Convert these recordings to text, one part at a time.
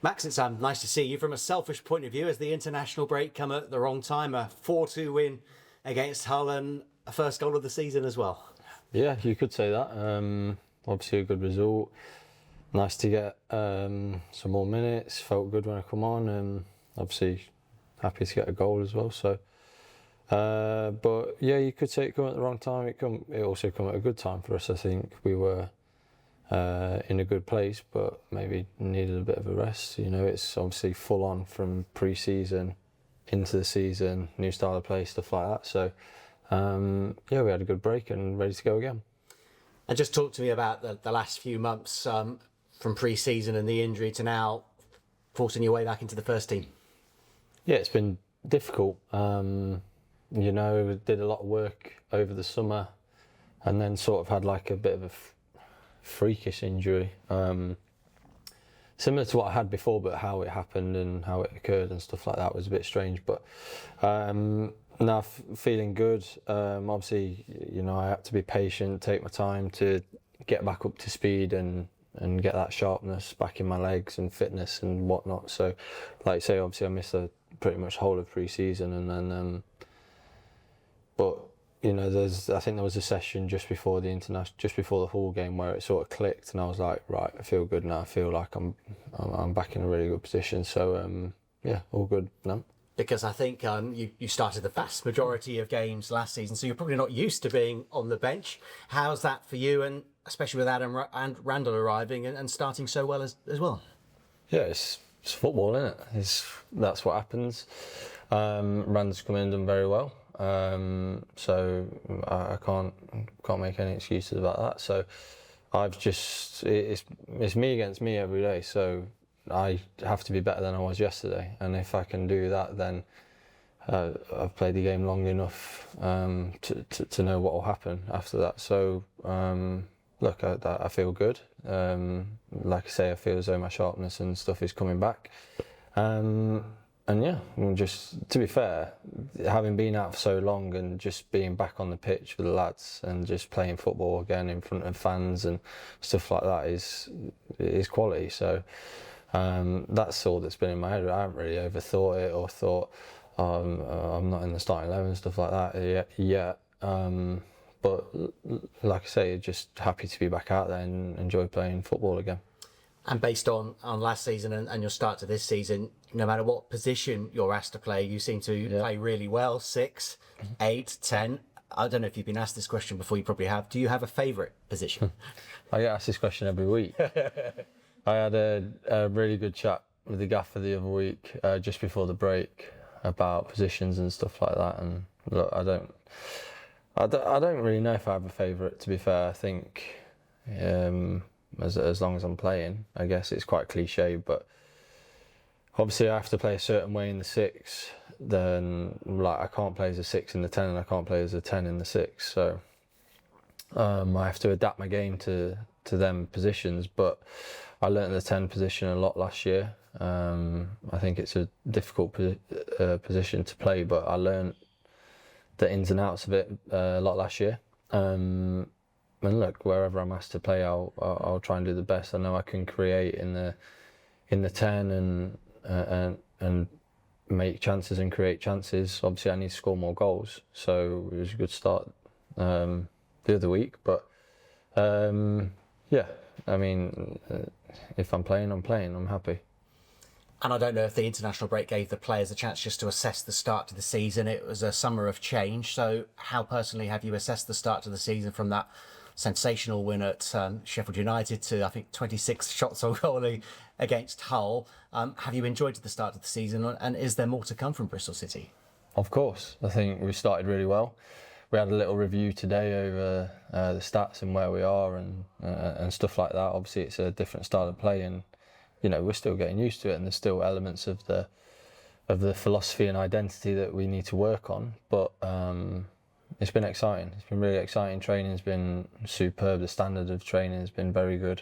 Max, it's nice to see you. From a selfish point of view, as the international break come at the wrong time, a 4-2 win against Hull and a first goal of the season as well. Yeah, you could say that. Obviously a good result. Nice to get some more minutes. Felt good when I come on. Obviously happy to get a goal as well. So, but yeah, you could say it come at the wrong time. It also come at a good time for us. I think we were in a good place, but maybe needed a bit of a rest. You know, it's obviously full on from pre-season into the season, new style of play, stuff like that. So yeah, we had a good break and ready to go again. And just talk to me about the last few months from pre-season and the injury to now forcing your way back into the first team. Yeah, it's been difficult. You know, we did a lot of work over the summer and then sort of had like a bit of a freakish injury. Similar to what I had before, but how it happened and how it occurred and stuff like that was a bit strange. But now feeling good. Obviously, you know, I had to be patient, take my time to get back up to speed and get that sharpness back in my legs and fitness and whatnot. So, like I say, obviously I missed pretty much whole of pre-season, and then but you know, I think there was a session just before the Hull game where it sort of clicked, and I was like, right, I feel good now. I feel like I'm back in a really good position. So yeah, all good now. Because I think you started the vast majority of games last season, so you're probably not used to being on the bench. How's that for you, and especially with Adam and Randall arriving and starting so well as well? Yeah, it's football, isn't it? That's what happens. Randall's come in and done very well. So I can't make any excuses about that. So it's me against me every day. So I have to be better than I was yesterday, and if I can do that, then I've played the game long enough to know what will happen after that. So look, I feel good. Like I say, I feel as though my sharpness and stuff is coming back. And yeah, just to be fair, having been out for so long and just being back on the pitch with the lads and just playing football again in front of fans and stuff like that is quality. So that's all that's been in my head. I haven't really overthought it or thought I'm not in the starting 11 and stuff like that yet. But like I say, just happy to be back out there and enjoy playing football again. And based on last season and your start to this season, no matter what position you're asked to play, you seem to play really well. 6, 8, 10. I don't know if you've been asked this question before, you probably have. Do you have a favourite position? I get asked this question every week. I had a really good chat with the gaffer the other week, just before the break, about positions and stuff like that. And look, I don't really know if I have a favourite, to be fair. I think as long as I'm playing, I guess it's quite cliche, but obviously I have to play a certain way in the 6, then like I can't play as a 6 in the 10 and I can't play as a 10 in the 6. So I have to adapt my game to them positions, but I learnt the 10 position a lot last year. I think it's a difficult position to play, but I learnt the ins and outs of it a lot last year. And look, wherever I'm asked to play, I'll try and do the best. I know I can create in the 10 and make chances and create chances. Obviously, I need to score more goals, so it was a good start the other week. But yeah, I mean, if I'm playing, I'm happy. And I don't know if the international break gave the players a chance just to assess the start to the season. It was a summer of change. So how personally have you assessed the start to the season, from that sensational win at Sheffield United to, I think, 26 shots on goal against Hull? Have you enjoyed the start of the season, and is there more to come from Bristol City? Of course. I think we started really well. We had a little review today over the stats and where we are and stuff like that. Obviously, it's a different style of play, and you know, we're still getting used to it, and there's still elements of the philosophy and identity that we need to work on. But it's been exciting. It's been really exciting. Training's been superb. The standard of training has been very good.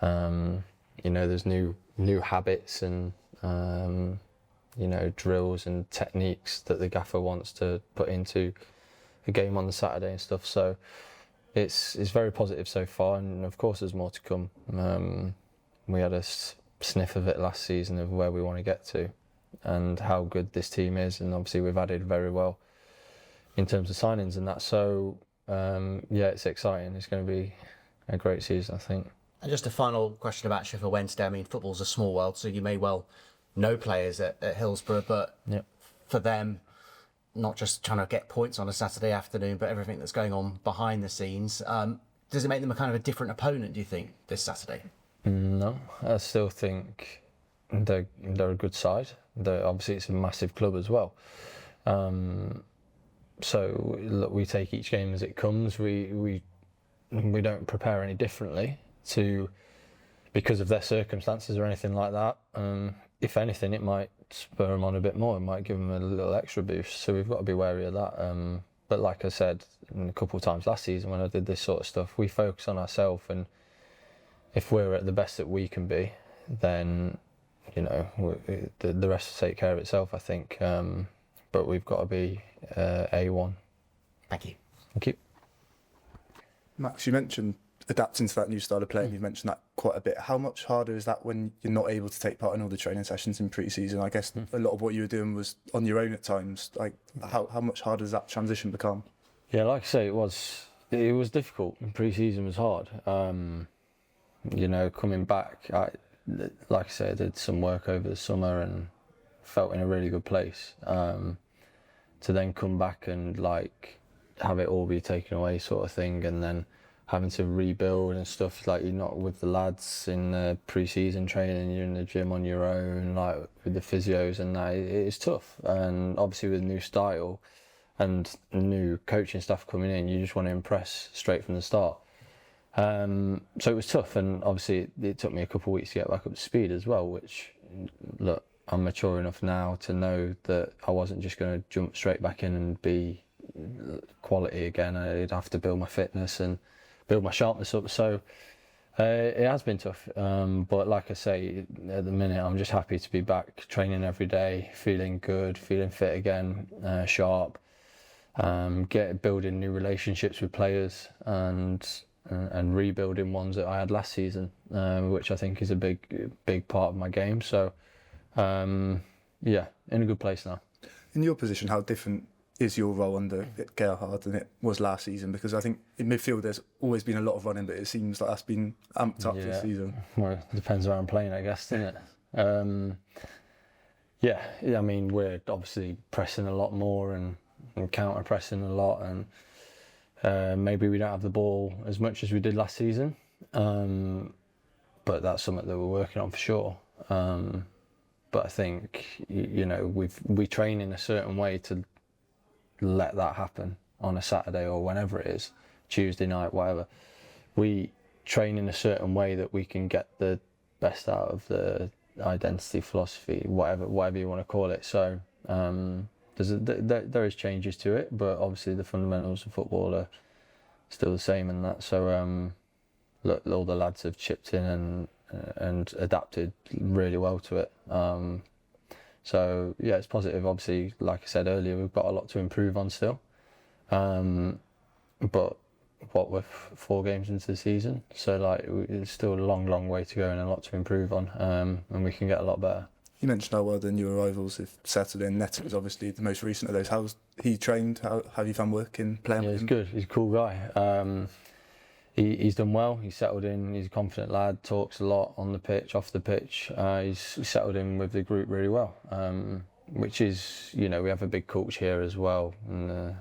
You know, there's new habits and you know, drills and techniques that the gaffer wants to put into a game on the Saturday and stuff. So it's very positive so far, and of course there's more to come. We had a sniff of it last season of where we want to get to and how good this team is, and obviously we've added very well in terms of signings and that. So yeah, it's exciting. It's going to be a great season, I think. And just a final question about Sheffield Wednesday. I mean, football's a small world, so you may well know players at Hillsborough, but for them, not just trying to get points on a Saturday afternoon, but everything that's going on behind the scenes, does it make them a kind of a different opponent, do you think, this Saturday? No, I still think they're a good side. Obviously, it's a massive club as well. So look, we take each game as it comes. We don't prepare any differently because of their circumstances or anything like that. If anything, it might spur them on a bit more. It might give them a little extra boost. So we've got to be wary of that. But like I said a couple of times last season when I did this sort of stuff, we focus on ourselves, and if we're at the best that we can be, then the rest will take care of itself, I think. But we've got to be A1. Thank you. Thank you. Max, you mentioned adapting to that new style of play, and you've mentioned that quite a bit. How much harder is that when you're not able to take part in all the training sessions in pre-season? I guess a lot of what you were doing was on your own at times. Like, how much harder does that transition become? Yeah, like I say, it was difficult. Pre-season was hard. Coming back, like I say, I did some work over the summer and felt in a really good place. To then come back and have it all be taken away, sort of thing, and then having to rebuild and stuff. Like, you're not with the lads in the pre-season training, you're in the gym on your own, like with the physios and that. It's tough, and obviously with a new style and new coaching staff coming in, you just want to impress straight from the start. So it was tough, and obviously it took me a couple of weeks to get back up to speed as well, which, look, I'm mature enough now to know that I wasn't just going to jump straight back in and be quality again. I'd have to build my fitness and build my sharpness up. So it has been tough, but like I say, at the minute I'm just happy to be back training every day, feeling good, feeling fit again, sharp, building new relationships with players and rebuilding ones that I had last season, which I think is a big part of my game. So yeah, in a good place now. In your position, how different is your role under Gerhard than it was last season? Because I think in midfield there's always been a lot of running, but it seems like that's been amped up this season. Well, it depends where I'm playing, I guess, doesn't it? Yeah, I mean, we're obviously pressing a lot more and counter pressing a lot, and maybe we don't have the ball as much as we did last season, but that's something that we're working on for sure. But I think we train in a certain way to let that happen on a Saturday or whenever it is, Tuesday night, whatever. We train in a certain way that we can get the best out of the identity, philosophy, whatever you want to call it. So there is changes to it, but obviously the fundamentals of football are still the same and that. So look, all the lads have chipped in and adapted really well to it. So yeah, it's positive. Obviously, like I said earlier, we've got a lot to improve on still. But we're 4 games into the season, so it's still a long way to go and a lot to improve on, and we can get a lot better. You mentioned how well the new arrivals have settled in. Neto was obviously the most recent of those. How's he trained? How have you found working, playing with him? He's good. He's a cool guy. He's done well. He's settled in. He's a confident lad. Talks a lot on the pitch, off the pitch. He's settled in with the group really well. Which is, we have a big coach here as well, and the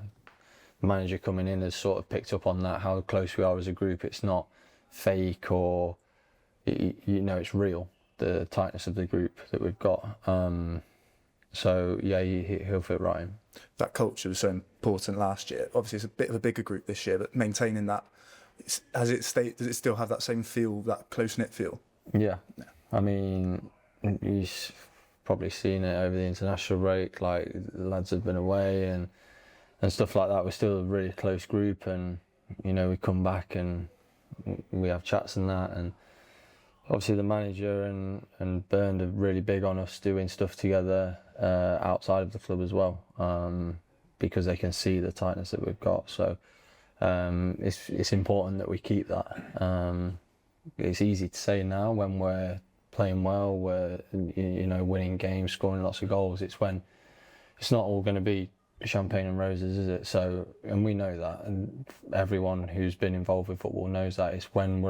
manager coming in has sort of picked up on that. How close we are as a group. It's not fake or, it's real. The tightness of the group that we've got. So yeah, he'll fit right in. That culture was so important last year. Obviously, it's a bit of a bigger group this year, but maintaining that. Does it still have that same feel, that close-knit feel? Yeah. I mean, you've probably seen it over the international break, like the lads have been away and stuff like that. We're still a really close group, and we come back and we have chats and that, and obviously the manager and Bernd are really big on us doing stuff together outside of the club as well, because they can see the tightness that we've got. So it's important that we keep that. It's easy to say now when we're playing well, we're winning games, scoring lots of goals. It's when it's not all going to be champagne and roses, is it? So, and we know that, and everyone who's been involved with football knows that. It's when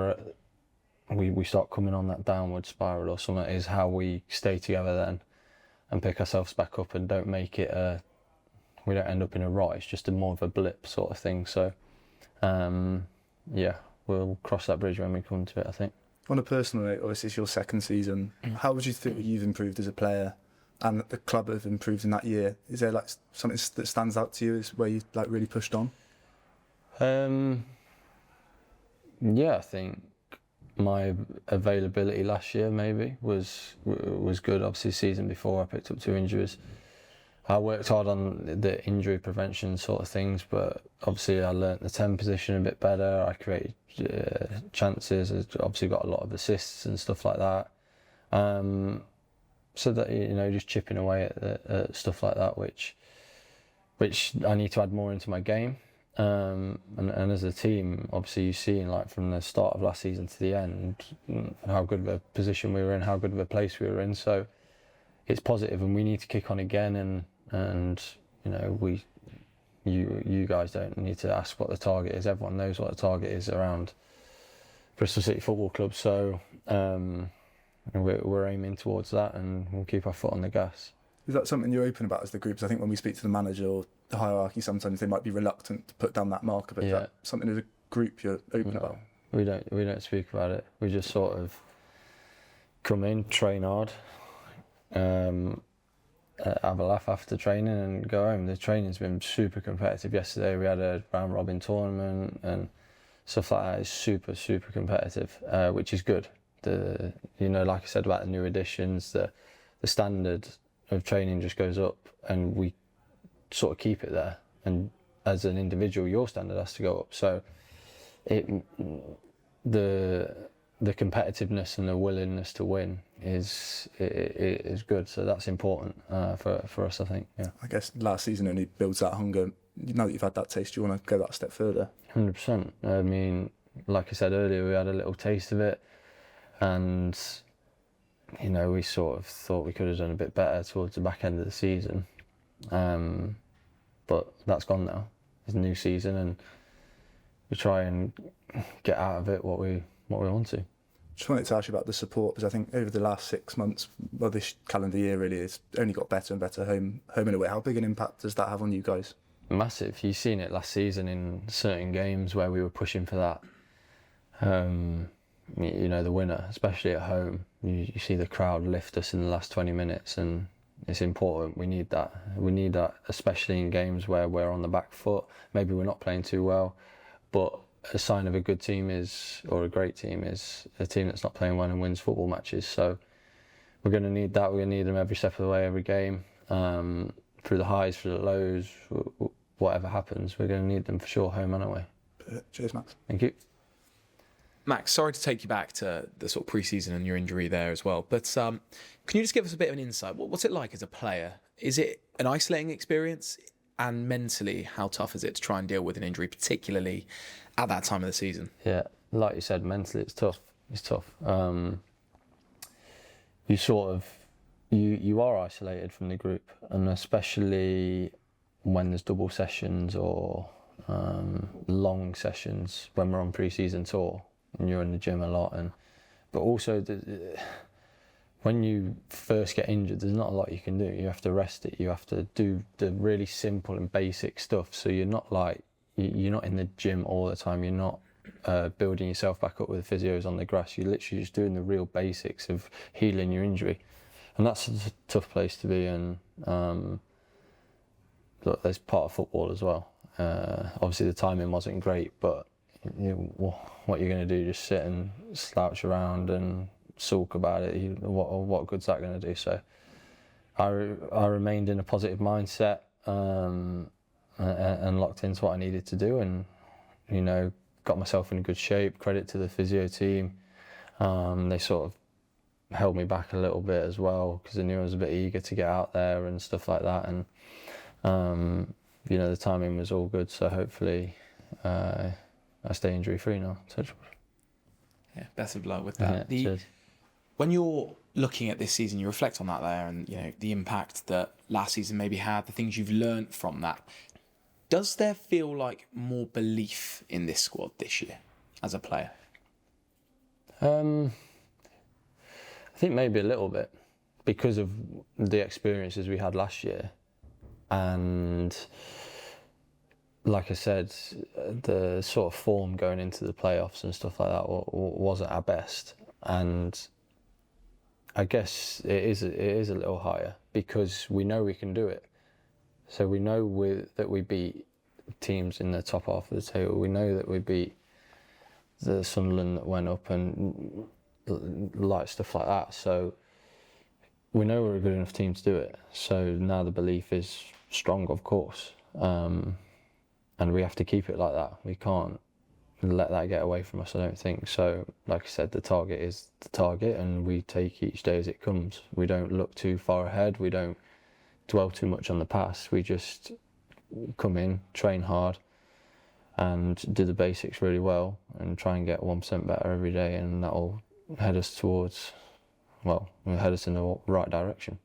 we start coming on that downward spiral or something, is how we stay together then and pick ourselves back up and don't make it we don't end up in a rot. It's just more of a blip sort of thing. So we'll cross that bridge when we come to it, I think. On a personal note, obviously it's your second season. How would you think you've improved as a player and that the club have improved in that year? Is there like something that stands out to you as where you like really pushed on? I think my availability last year maybe was good. Obviously, the season before I picked up 2 injuries. I worked hard on the injury prevention sort of things, but obviously I learnt the 10 position a bit better. I created chances. I obviously got a lot of assists and stuff like that. So that, just chipping away at stuff like that, which I need to add more into my game. And as a team, obviously you've seen like from the start of last season to the end how good of a position we were in, how good of a place we were in. So it's positive, and we need to kick on again. And you guys don't need to ask what the target is. Everyone knows what the target is around Bristol City Football Club. So we're aiming towards that, and we'll keep our foot on the gas. Is that something you're open about as the group? 'Cause I think when we speak to the manager or the hierarchy, sometimes they might be reluctant to put down that marker. But is that something as a group you're open about? We don't speak about it. We just sort of come in, train hard, have a laugh after training, and go home. The training's been super competitive. Yesterday we had a round robin tournament and stuff like that. It's super competitive, which is good. Like I said about the new additions, the standard of training just goes up, and we sort of keep it there. And as an individual, your standard has to go up. So the competitiveness and the willingness to win is good. So that's important for us, I think. Yeah. I guess last season only builds that hunger. Now that you've had that taste, do you want to go that step further? 100%. I mean, like I said earlier, we had a little taste of it, and we sort of thought we could have done a bit better towards the back end of the season. But that's gone now. It's a new season, and we try and get out of it what we want to. Just wanted to ask you about the support, because I think over the last 6 months, well, this calendar year really, it's only got better and better home and away. How big an impact does that have on you guys? Massive. You've seen it last season in certain games where we were pushing for that. The winner, especially at home. You see the crowd lift us in the last 20 minutes, and it's important. We need that. We need that, especially in games where we're on the back foot. Maybe we're not playing too well, but a sign of a good team or a great team is a team that's not playing well and wins football matches. So we're going to need that. We're going to need them every step of the way, every game, through the highs, through the lows, whatever happens. We're going to need them for sure, home and away. Cheers, Max. Thank you. Max, sorry to take you back to the sort of pre-season and your injury there as well, but can you just give us a bit of an insight? What's it like as a player? Is it an isolating experience? And mentally, how tough is it to try and deal with an injury, particularly at that time of the season? Yeah, like you said, mentally it's tough. It's tough. You are isolated from the group, and especially when there's double sessions or long sessions when we're on pre-season tour and you're in the gym a lot. But also when you first get injured, there's not a lot you can do. You have to rest it. You have to do the really simple and basic stuff. So you're not in the gym all the time. You're not building yourself back up with physios on the grass. You're literally just doing the real basics of healing your injury. And that's a tough place to be. And look, there's part of football as well. Obviously the timing wasn't great, but what you're going to do, just sit and slouch around and sulk about it. What good's that going to do? So I remained in a positive mindset and locked into what I needed to do, and got myself in good shape. Credit to the physio team. They sort of held me back a little bit as well, because I knew I was a bit eager to get out there and stuff like that. And the timing was all good, so hopefully I stay injury free now. Yeah, best of luck with that. Cheers. When you're looking at this season, you reflect on that there, and the impact that last season maybe had, the things you've learnt from that. Does there feel like more belief in this squad this year as a player? I think maybe a little bit because of the experiences we had last year, and like I said, the sort of form going into the playoffs and stuff like that wasn't our best, and I guess it is a little higher because we know we can do it. So we know that we beat teams in the top half of the table. We know that we beat the Sunderland that went up and like stuff like that. So we know we're a good enough team to do it. So now the belief is strong, of course, and we have to keep it like that. We can't let that get away from us, I don't think. So like I said, the target is the target, and we take each day as it comes. We don't look too far ahead. We don't dwell too much on the past. We just come in, train hard, and do the basics really well, and try and get 1% better every day, and that'll head us in the right direction.